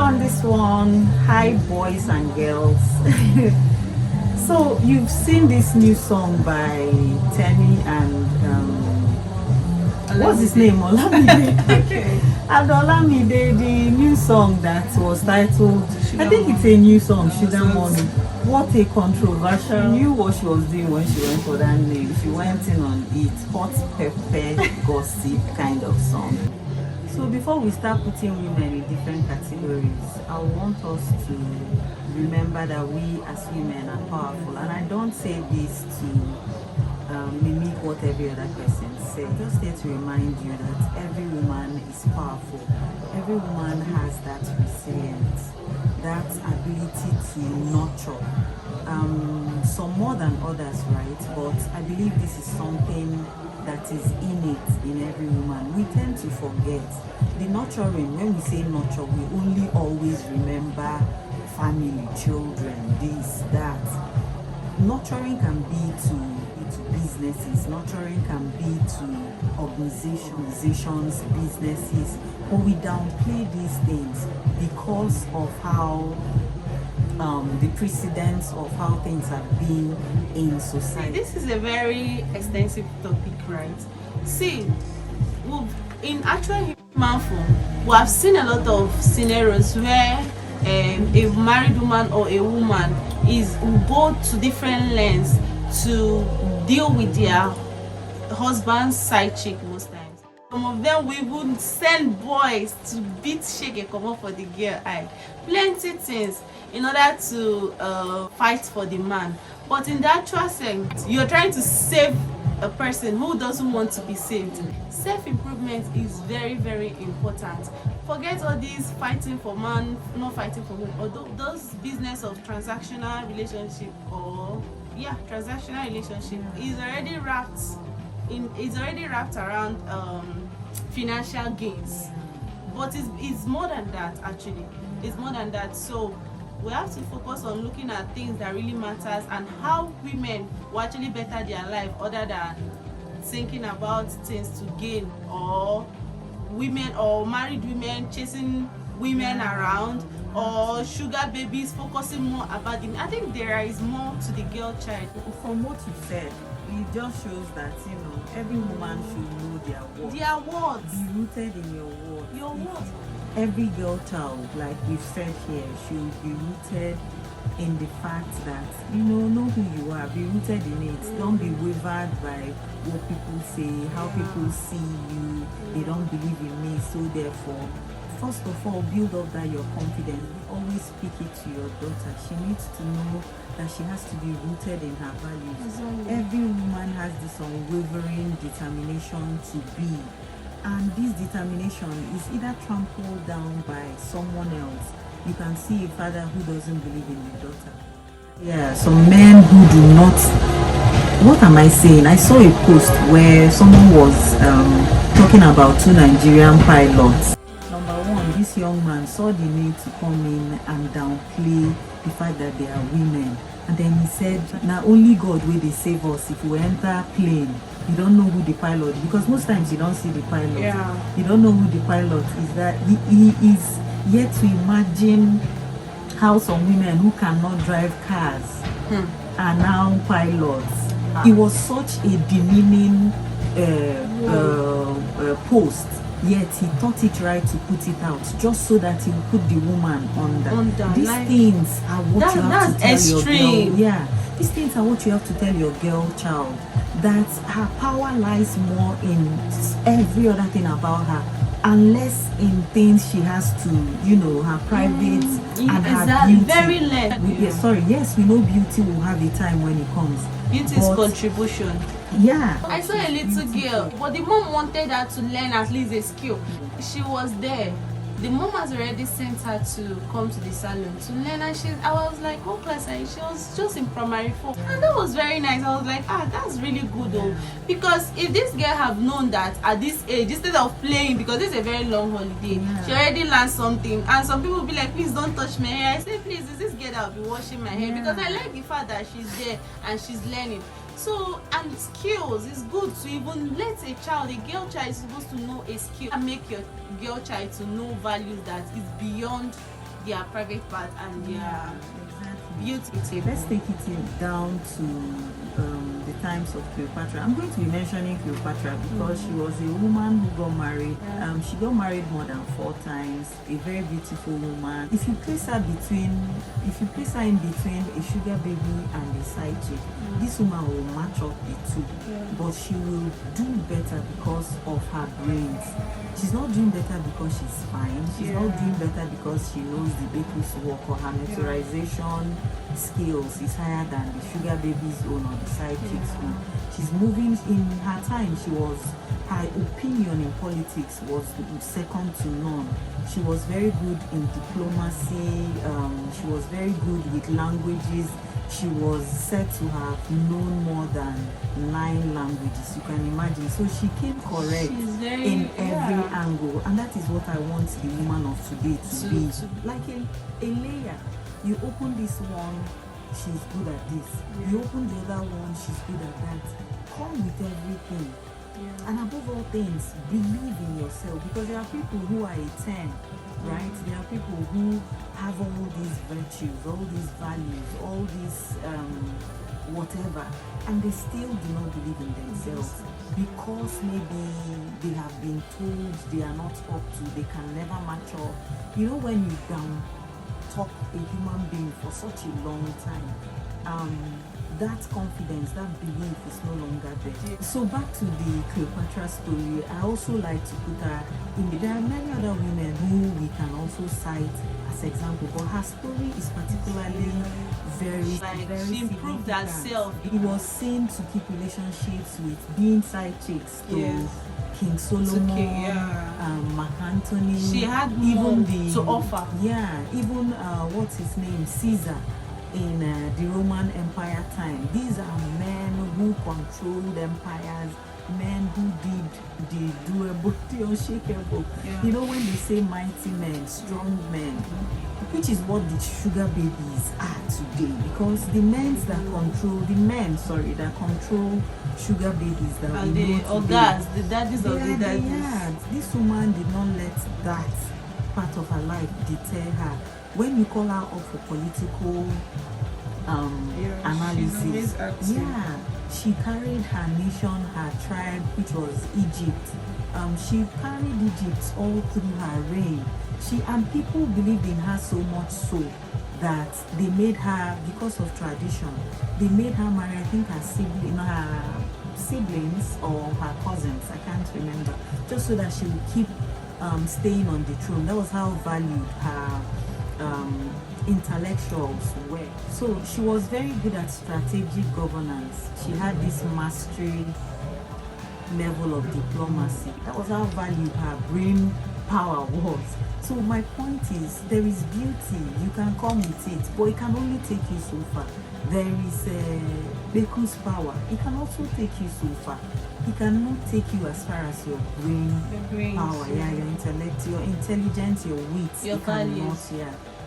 on this one. Hi, boys and girls. So you've seen this new song by Tenny and what's his name? Olamide. Okay. And Olamide, the new song that was titled, I think it's a new song, Sugar Money. What a controversial. She knew what she was doing when she went for that name. She went in on it, hot pepper gossip kind of song. So before we start putting women in different categories, I want us to remember that we as women are powerful. And I don't say this to mimic what every other person says. Just here to remind you that every woman is powerful. Every woman has that resilience, that ability to nurture. Some more than others, right? But I believe this is something that is innate in every woman. We tend to forget the nurturing. When we say nurture, we only always remember family, children, this, that. Nurturing can be to businesses, nurturing can be to organizations, businesses, but we downplay these things because of how the precedence of how things have been in society. This is a very extensive topic, right? See, in actual human form, we have seen a lot of scenarios where a married woman or a woman will go to different lengths to deal with their husband's side chick most times. Some of them will even send boys to beat shake a comot for the girl eye. Plenty things in order to fight for the man. But in the actual sense, you're trying to save a person who doesn't want to be saved. Self-improvement is very, very important. Forget all these fighting for man, not fighting for women, or those business of transactional relationship transactional relationship is already wrapped around financial gains. But it's more than that, actually. It's more than that. So we have to focus on looking at things that really matters and how women will actually better their life other than thinking about things to gain, or women or married women chasing women around, or sugar babies focusing more about them. I think there is more to the girl child. From what you said, it just shows that every woman should know their worth. Their words. Be rooted in your worth. Your words. Every girl child, like we've said here, should be rooted in the fact that know who you are. Be rooted in it. Don't be wavered by what people say, how people see you. They don't believe in me, so therefore, first of all, build up that your confidence. Always speak it to your daughter. She needs to know that she has to be rooted in her values. Exactly. Every woman has this unwavering determination to be, and this determination is either trampled down by someone else. You can see a father who doesn't believe in the daughter. Yeah, some men who do not. What am I saying? I saw a post where someone was talking about two Nigerian pilots. Number one, this young man saw the need to come in and downplay the fact that they are women. And then he said, now only God will they save us if we enter plane. You don't know who the pilot is, because most times you don't see the pilot. Yeah. You don't know who the pilot is. That he is yet to imagine how some women who cannot drive cars are now pilots. It was such a demeaning post, yet he thought it right to put it out just so that he would put the woman under. These things are what you have to tell your girl. Yeah, these things are what you have to tell your girl child, that her power lies more in every other thing about her, unless in things she has to, her private and her beauty. Very less. Yes, we know beauty will have a time when it comes. Beauty is contribution. Yeah. I saw a little girl, but the mom wanted her to learn at least a skill. She was there. The mom has already sent her to come to the salon to learn, and I was like, what class are you? She was just in primary 4, and that was very nice. I was like, that's really good though, because if this girl have known that at this age, instead of playing, because this is a very long holiday, she already learned something. And some people will be like, please don't touch my hair. I say, please, is this girl that will be washing my hair? Because I like the fact that she's there and she's learning. So, and skills is good to even let a child, a girl child is supposed to know a skill and make your girl child to know values that is beyond their private part and their beauty. Okay, let's take it down to the times of Cleopatra. I'm going to be mentioning Cleopatra because she was a woman who got married. She got married more than 4 times. A very beautiful woman. If you place her in between a sugar baby and a side chick, this woman will match up the two. But she will do better because of her brains. She's not doing better because she's fine. She's not doing better because she knows the baker's work or her naturalization skills is higher than the sugar baby's own or the side chick's own. She's moving in her time. Her opinion in politics was second to none. She was very good in diplomacy. She was very good with languages. She was said to have known more than 9 languages. You can imagine. So she came correct in every angle, and that is what I want the woman of today to be. Like a layer. You open this one, she's good at this. You open the other one, she's good at that. Come with everything. And above all things, believe in yourself, because there are people who are a 10, right? There are people who have all these virtues, all these values, all these whatever, and they still do not believe in themselves because maybe they have been told they are not up to, they can never match up. You know, when you talk a human being for such a long time, that confidence, that belief is no longer there. So back to the Cleopatra story, I also like to put her in the, there are many other women who we can also cite as example, but her story is particularly very she improved herself. It was seen to keep relationships with being side chicks to King Solomon, Mark Antony. She had even to offer. Even what's his name, Caesar, in the Roman Empire time. These are men who controlled empires, men who did the doable, the unshakable. You know, when they say mighty men, strong men, which is what the sugar babies are today, because the men that control sugar babies that and we the know ogas, the daddies of the daddies. This woman did not let that part of her life deter her. When you call her up for political analysis, she carried her nation, her tribe, which was Egypt. She carried Egypt all through her reign. And people believed in her so much so that they made her, because of tradition, they made her marry, I think, her siblings or her cousins, I can't remember, just so that she would keep staying on the throne. That was how valued her intellectuals were. So she was very good at strategic governance. She had this mastery level of diplomacy. That was how valued her brain power was. So my point is, there is beauty, you can come with it, but it can only take you so far. There is Beku's power, it can also take you so far. It cannot take you as far as your brain power, your intellect, your intelligence, your wit. Your values.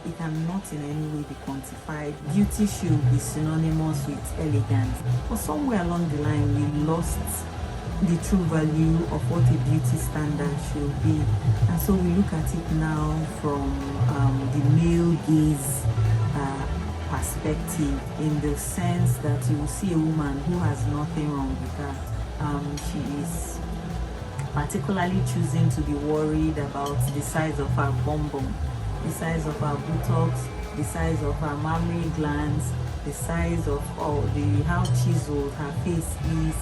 It cannot in any way be quantified. Beauty should be synonymous with elegance. But somewhere along the line, we lost the true value of what a beauty standard should be. And so we look at it now from the male gaze perspective, in the sense that you will see a woman who has nothing wrong with her. She is particularly choosing to be worried about the size of her bum bum, the size of her buttocks, the size of her mammary glands, the size of how chiseled her face is,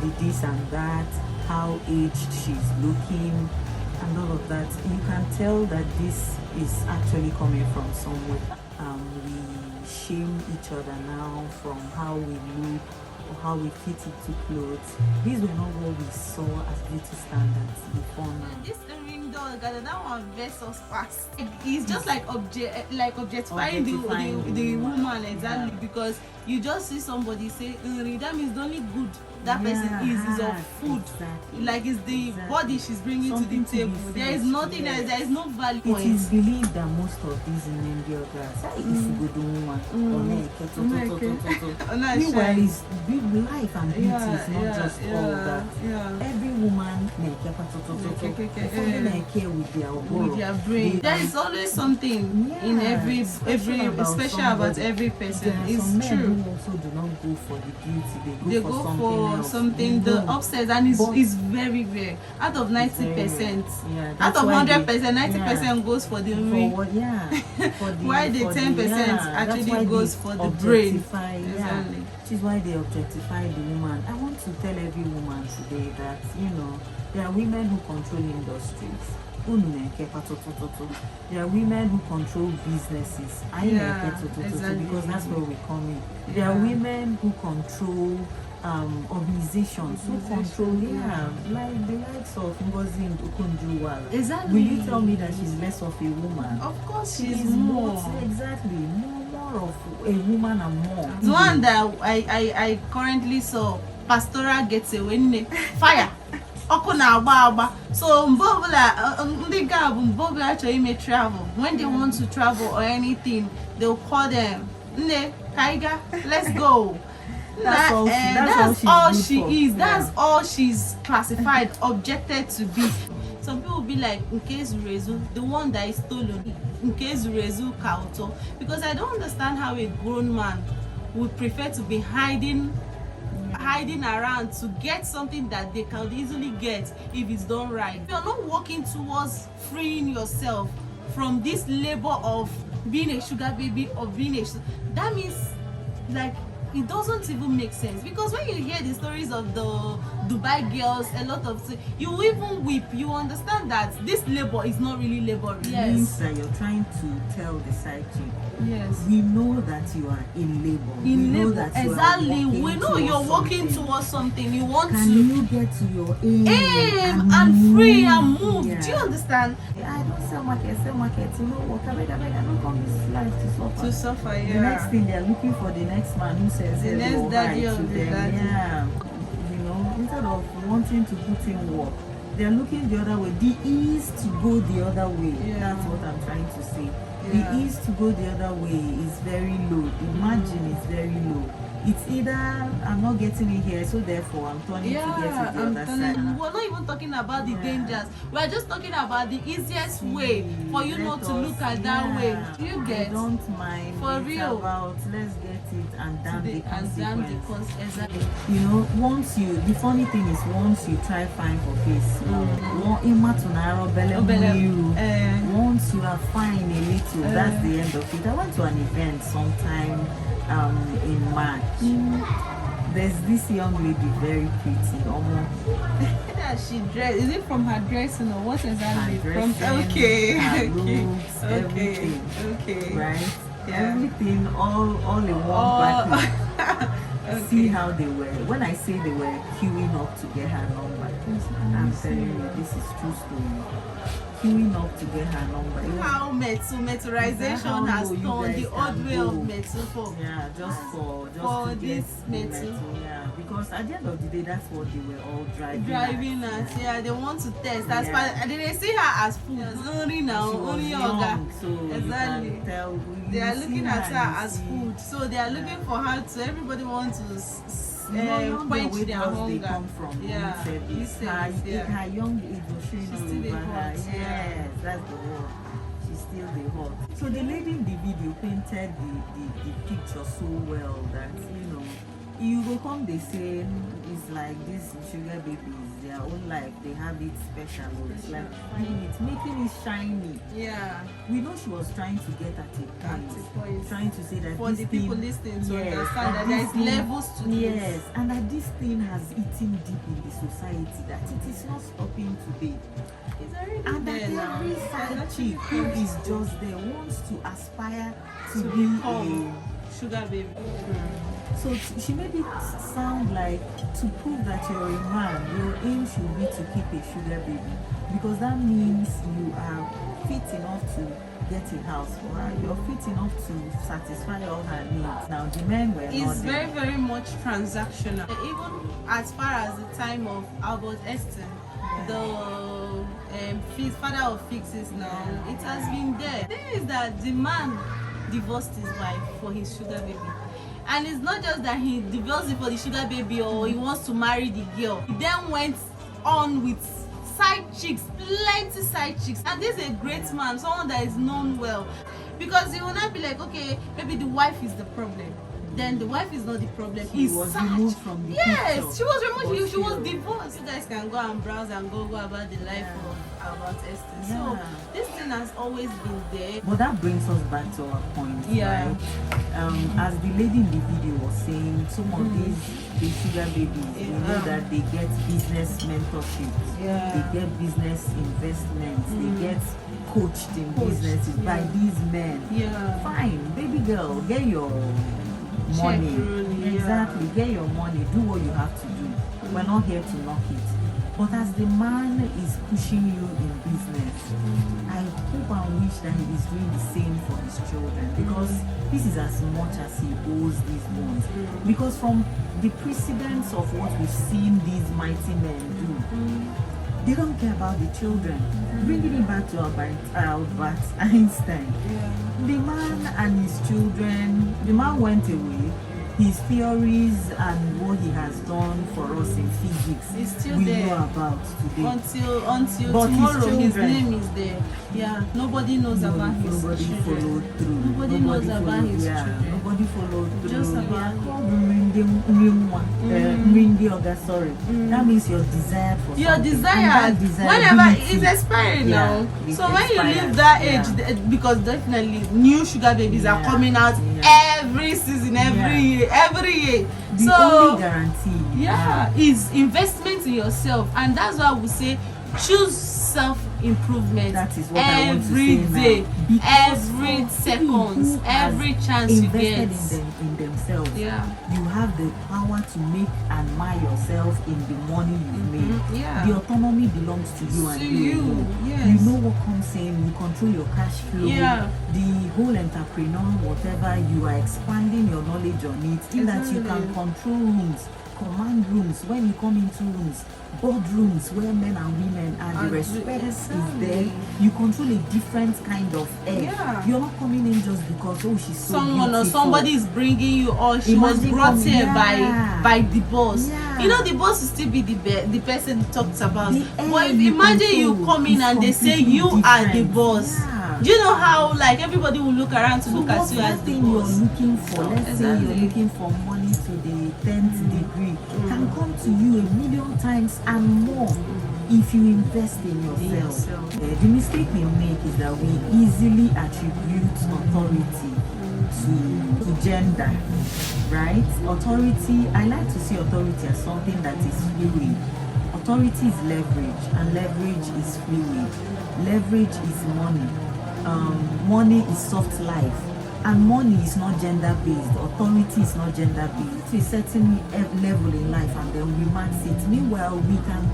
the this and that, how aged she's looking, and all of that. You can tell that this is actually coming from somewhere. We shame each other now from how we look or how we fit into clothes. These were not what we saw as beauty standards before now. This ring dog, that one versus fast. It's just like objectifying the woman, exactly, because you just see somebody say, that means the only good that person is of food. Exactly. Like it's the body she's bringing something to the table. There is nothing else, there is no value. It is believed that most of these in India meanwhile, it's big life and beauty is not just all that. Every woman care with their brain. There is always something in every special about every person. There are It's some men true. who also do not go for the beauty. They They go something for else. something They the don't. upstairs, and it's But- very rare. Out of 90%, Yeah, out that's of why 100%, they- 90% goes for the for ring. what? Yeah. For the, Why the for 10% that's actually why goes they for the brain. objectify, yeah. Exactly. Which is why they objectify the woman. I want to tell every woman today that there are women who control industries. There are women who control businesses. Exactly. Because that's where we come in. There are women who control organizations who control like the likes of Ngozi Okonjo-Iweala. Exactly. Will you tell me that she's less of a woman? Of course, She's she's more. exactly more of a woman and more. The one that I currently saw, pastoral getaway, fire. Ọkụ na-agba agba. So mgbe ọbụla ndị ga bụ mgbe ọbụla chọrọ ime travel, when they want to travel or anything, they'll call them, nne kaiga, let's go. That's all she is. That's all she's classified, objected to be. Some people will be like, nke Zurezu, the one that is stolen, nke Zurezu Kauto. Because I don't understand how a grown man would prefer to be hiding around to get something that they can easily get if it's done right. If you're not working towards freeing yourself from this labor of being a sugar baby or that means like it doesn't even make sense. Because when you hear the stories of the Dubai girls, a lot of things, you even weep. You understand that this labor is not really labor. It means that you're trying to tell the side chick, yes, we know that you are in labor. In we know labor, that exactly. We know you're working something. towards something. You want Can to you get to your aim and free and move. Yeah. Do you understand? I don't sell market. You know what? I don't come this life to suffer. To suffer, yeah. The next thing they're looking for the next man who says The next hello, daddy hi of to the them. daddy. Yeah. Instead of wanting to put in work, they're looking the other way. The ease to go the other way. Yeah. That's what I'm trying to say. Yeah. The ease to go the other way is very low. The margin is very low. It's either I'm not getting it here, so therefore I'm turning to get it the other side. We're not even talking about the dangers. We're just talking about the easiest way for you not to look at that way. Do you get? I don't mind. For It's real. about let's get it and damn the consequence. Exactly. Once the funny thing is once you try fine for face, once you are fine a little, that's the end of it. I went to an event sometime in March. There's this young lady, very pretty, almost. Yeah, she dress. Is it from her dressing or what exactly? Her From dressing, her looks, everything. Okay. Right? Yeah. Everything, all in one package. See how they were. When I say they were queuing up to get her number, I'm telling you, this is true story. Queuing up to get her number. How meteorization has you turned the guys old can way go. of metal for. Yeah, just for to this get metal. Yeah, because at the end of the day, that's what they were all driving At. Yeah, they want to test. As Yeah. far they see her as food. Only now, She was only young, yoga. so Exactly. you can tell. They are You looking see at and her you as see- food. So they are looking for her to. Everybody wants to quench where their else hunger. they come from. Yeah, Youth youth service. service, yeah. Her young age was showing She's all still over a her. hot, Yes, yeah. that's the word. She's still the hot. So the lady in the video painted the picture so well that you go come they say it's like this sugar babies, their own life, they have it special. It's like making it shiny. Yeah. We know she was trying to get at a point, trying to say that For this the thing, people listening to yes, understand that there this is thing- levels to this. yes, and that this thing has eaten deep in the society, that it is not stopping today. It's already And there that now. every It's side actually chick who is just there wants to aspire to be become sugar baby. so she made it sound like to prove that you're a man, your aim should be to keep a sugar baby, because that means you are fit enough to get a house for her, you're fit enough to satisfy all her needs. Now the men were It's not very, there. very much transactional. Even as far as the time of Albert Einstein, the father of fixes now, it has been there. The thing is that the man divorced his wife for his sugar baby. And it's not just that he divorced it for the sugar baby or he wants to marry the girl. He then went on with side chicks, plenty side chicks, and this is a great man, someone that is known well, because he will not be like, okay, maybe the wife is the problem. Then the wife is not the problem. She was removed from the Yes, picture. she was removed. She was divorced. You guys can go and browse and go about the life of about Esther. So this thing has always been there. But that brings us back to our point, Yeah. right? As the lady in the video was saying, some of the sugar babies, we know that they get business mentorship, they get business investments, they get coached in businesses by these men. Fine, baby girl, get your money. Exactly, get your money, do what you have to do. We're not here to knock it. But as the man is pushing you in business, I hope and wish that he is doing the same for his children, because this is as much as he owes these ones. Because from the precedents of what we've seen these mighty men do, they don't care about the children. Bringing it back to Albert Einstein, the man and his children, the man went away. His theories and what he has done for us in physics, It's still we there. know about today. Until But his tomorrow, his children- name is there. Yeah, nobody knows about his Nobody children. followed through. Nobody knows about followed- his yeah, children. Nobody followed through. Just about sorry. That means you're desired for You're something. And desired. that Whenever desirability- it's expiring now. it's So when you expired. leave that Yeah. age, because definitely new sugar babies are Yeah. coming out every season, every year. The So only guarantee is investment in yourself, and that's why we say choose self-improvement. That is what I want to every say day, now. Because every for seconds, people who has every chance you invested get. in themselves, Yeah. you have the power to make and buy yourself in the money you've made. Yeah. The autonomy belongs to you and To you you, alone. yes. You know what comes in, you control your cash flow. Yeah. The whole entrepreneur, whatever, you are expanding your knowledge on it, in that you can Exactly. control rooms, command rooms. When you come into rooms, boardrooms where men and women are, the respect is there. You control a different kind of air. Yeah. You're not coming in just because, oh, she's so Someone or beautiful. somebody is bringing you, or she was Imagine brought coming- here yeah. by the boss. Yeah. You know, the boss will still be the person you talked about. The But air if you imagine you control come in is and they say completely you are the different. boss. Yeah. Do you know how like everybody will look around to So look at what's you that as the thing you're boss? looking for? Let's say Exactly. you're looking for money to the 10th degree, can come to you a million times and more if you invest in yourself. The mistake we make is that we easily attribute authority to gender, right? Authority, I like to see authority as something that is fluid. Authority is leverage, and leverage is fluid. Leverage is money. Money is soft life, and money is not gender based. Authority is not gender based. To a certain level in life, and then we max it. Meanwhile, we can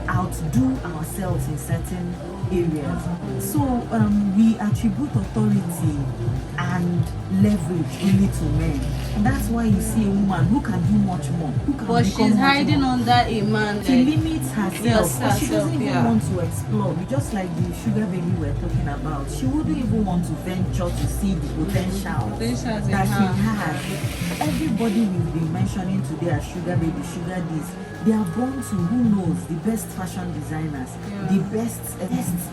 outdo ourselves in certain areas. So we attribute authority and leverage only to men. And that's why you see a woman who can do much more, who can But become she's much hiding more. under a man. She Like, limits herself, Yes, but she doesn't even yeah. want to explore. Just like the sugar baby we're talking about, she wouldn't even want to venture to see the potential Potentials in that she her. has. Everybody we've been mentioning today as sugar baby, sugar this, they are born to, who knows, the best fashion designers, the best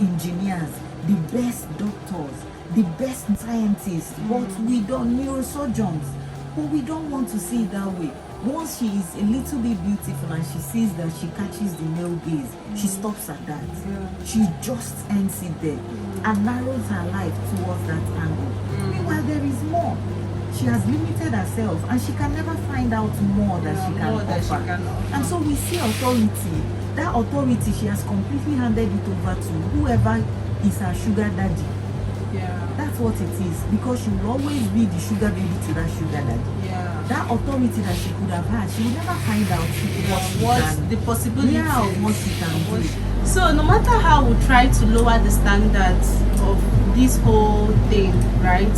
engineers, the best doctors, the best scientists, but we don't, neurosurgeons, but we don't want to see it that way. Once she is a little bit beautiful and she sees that she catches the male gaze, she stops at that. She just ends it there and narrows her life towards that angle. Meanwhile, there is more. She has limited herself and she can never find out more that she can more that she offer. can offer. And so we see authority. That authority, she has completely handed it over to whoever is her sugar daddy. Yeah. That's what it is, because she will always be the sugar baby to that sugar daddy. Yeah. That authority that she could have had, she will never find out what What's she can, the possibility? yeah, of what she can do. So no matter how we try to lower the standards of this whole thing, right?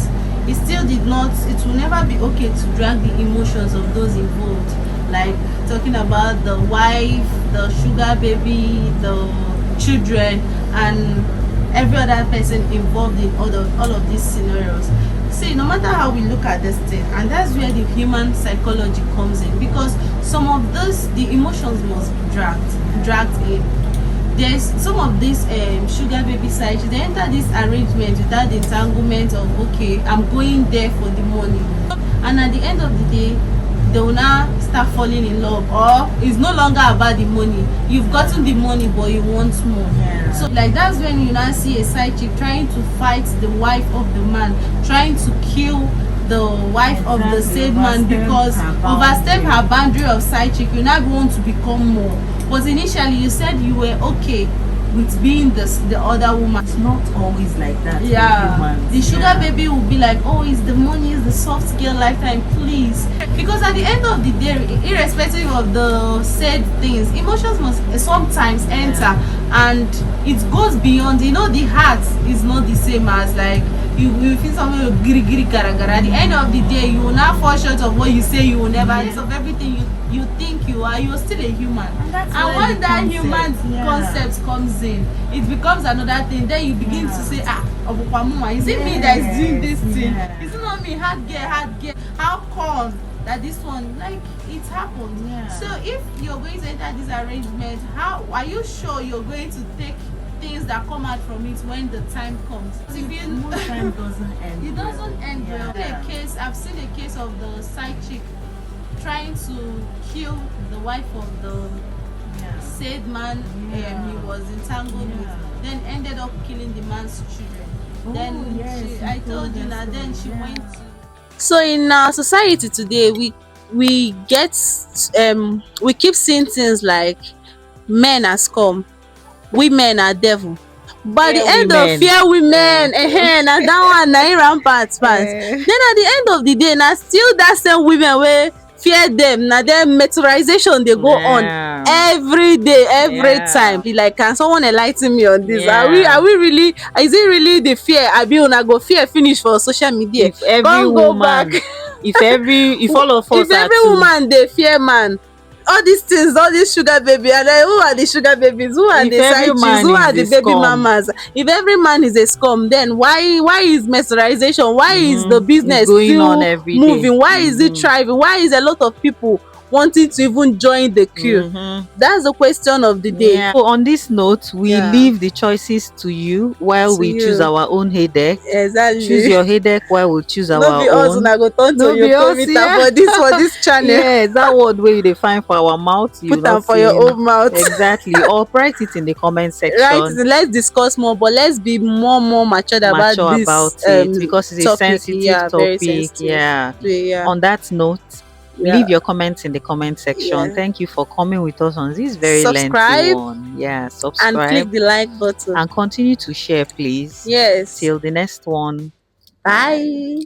It still did not, it will never be okay to drag the emotions of those involved. Like talking about the wife, the sugar baby, the children, and every other person involved in all of these scenarios. See, no matter how we look at this thing, and that's where the human psychology comes in, because some of this, the emotions must be dragged in. there's some of these sugar baby side chicks, they enter this arrangement without the entanglement of okay, I'm going there for the money, and at the end of the day they will now start falling in love, or it's no longer about the money. You've gotten the money but you want more. Yeah. So like that's when you now see a side chick trying to fight the wife of the man, trying to kill the wife of the said man because overstep her boundary of side chick. You now want to become more, but initially you said you were okay with being the other woman. It's not always like that. Yeah, the sugar baby will be like, oh, it's the money, it's the soft girl lifetime, please. Because at the end of the day, irrespective of the said things, emotions must sometimes enter, and it goes beyond. You know, the heart is not the same as like you feel something giri giri gara gara. At the end of the day, you will not fall short of what you say you will never. Of everything you think you are, you're still a human. And when that human concept comes in, it becomes another thing. Then you begin to say, is it me that is doing this thing? Is it not me? Hard girl. How come that this one, like, it happened? So if you're going to enter this arrangement, how are you sure you're going to take things that come out from it when the time comes? Most time doesn't end. It doesn't end well. I've seen a case of the side chick trying to kill the wife of the said man he was entangled with, then ended up killing the man's children. I told you now, then she went to... So in our society today, we get we keep seeing things like men are scum, women are devil. But the end of fear women, and that one na rampant pass. Then at the end of the day, na still that same women wey fear them, na them methorization they go on every day, every time. Be like, can someone enlighten me on this? Are we really, is it really the fear? Abi una go fear finish for social media? If every woman, if all of us, if every woman they fear man, all these things, all these sugar baby, and then who are the sugar babies? Who are the side chicks? Who are the baby mamas? If every man is a scum, then why is mesmerization? Why is the business going still on every moving? day? Why is it thriving? Why is a lot of people wanting to even join the queue? That's the question of the day. So on this note, we leave the choices to you while we choose our own headache. Exactly. Choose your headache while we choose our No be us, own. una go turn to your for this channel. Yes, that word where they find for our mouth. Put them for your own mouth. Exactly. Or write it in the comment section. Right. Let's discuss more, but let's be more matured about this it because it's topic. a sensitive topic. Yeah. On that note, leave your comments in the comment section. Thank you for coming with us on this very lengthy one. Subscribe and click the like button and continue to share, please. Yes. Till the next one. Bye.